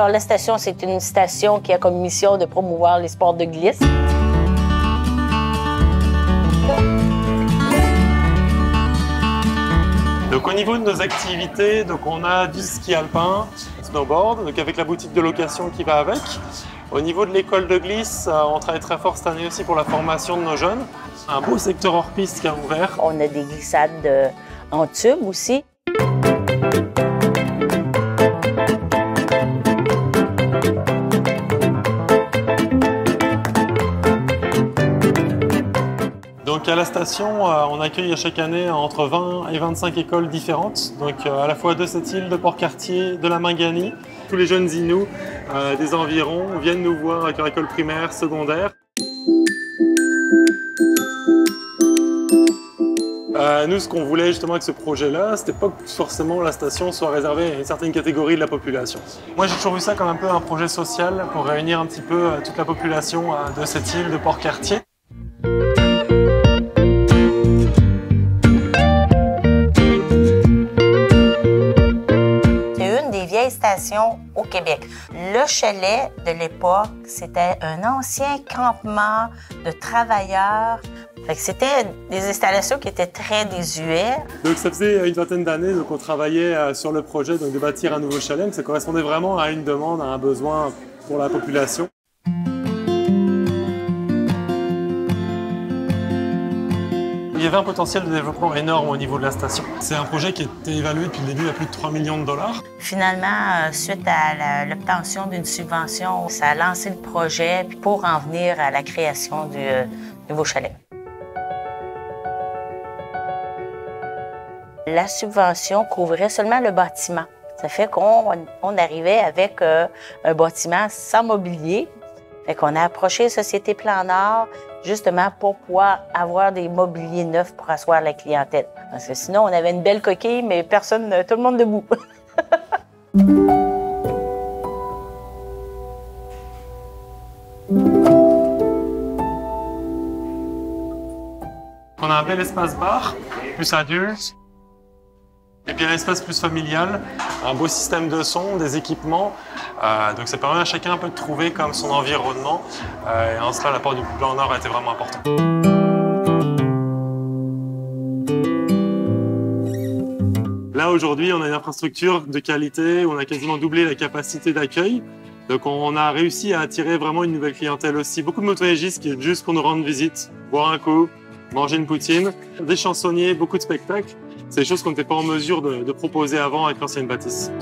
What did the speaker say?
Alors, la station, c'est une station qui a comme mission de promouvoir les sports de glisse. Donc au niveau de nos activités, donc on a du ski alpin, snowboard, donc avec la boutique de location qui va avec. Au niveau de l'école de glisse, on travaille très fort cette année aussi pour la formation de nos jeunes. Un beau secteur hors piste qui a ouvert. On a des glissades en tube aussi. Donc à la station, on accueille chaque année entre 20 et 25 écoles différentes, donc à la fois de cette île, de Port-Cartier, de la Mingani. Tous les jeunes Inuits des environs viennent nous voir avec leur école primaire, secondaire. Nous, ce qu'on voulait justement avec ce projet-là, c'était pas que forcément la station soit réservée à une certaine catégorie de la population. Moi, j'ai toujours vu ça comme un peu un projet social pour réunir un petit peu toute la population de cette île de Port-Cartier. Station au Québec. Le chalet de l'époque, c'était un ancien campement de travailleurs. C'était des installations qui étaient très désuètes. Donc ça faisait une vingtaine d'années qu'on travaillait sur le projet de bâtir un nouveau chalet. Ça correspondait vraiment à une demande, à un besoin pour la population. Il y avait un potentiel de développement énorme au niveau de la station. C'est un projet qui a été évalué depuis le début à plus de 3 millions de dollars. Finalement, suite à l'obtention d'une subvention, ça a lancé le projet pour en venir à la création du nouveau chalet. La subvention couvrait seulement le bâtiment. Ça fait qu'on arrivait avec un bâtiment sans mobilier. Fait qu'on a approché la Société Plan Nord justement pour pouvoir avoir des mobiliers neufs pour asseoir la clientèle. Parce que sinon, on avait une belle coquille, mais personne, tout le monde debout. On a un bel espace bar, plus adulte. Et puis un espace plus familial, un beau système de son, des équipements. Donc ça permet à chacun un peu de trouver comme son environnement. Et en cela, l'apport du Plan Nord a été vraiment important. Là, aujourd'hui, on a une infrastructure de qualité, on a quasiment doublé la capacité d'accueil. Donc on a réussi à attirer vraiment une nouvelle clientèle aussi. Beaucoup de motonégistes qui viennent juste pour nous rendre visite, boire un coup, manger une poutine, des chansonniers, beaucoup de spectacles. C'est des choses qu'on n'était pas en mesure de proposer avant avec l'ancienne bâtisse.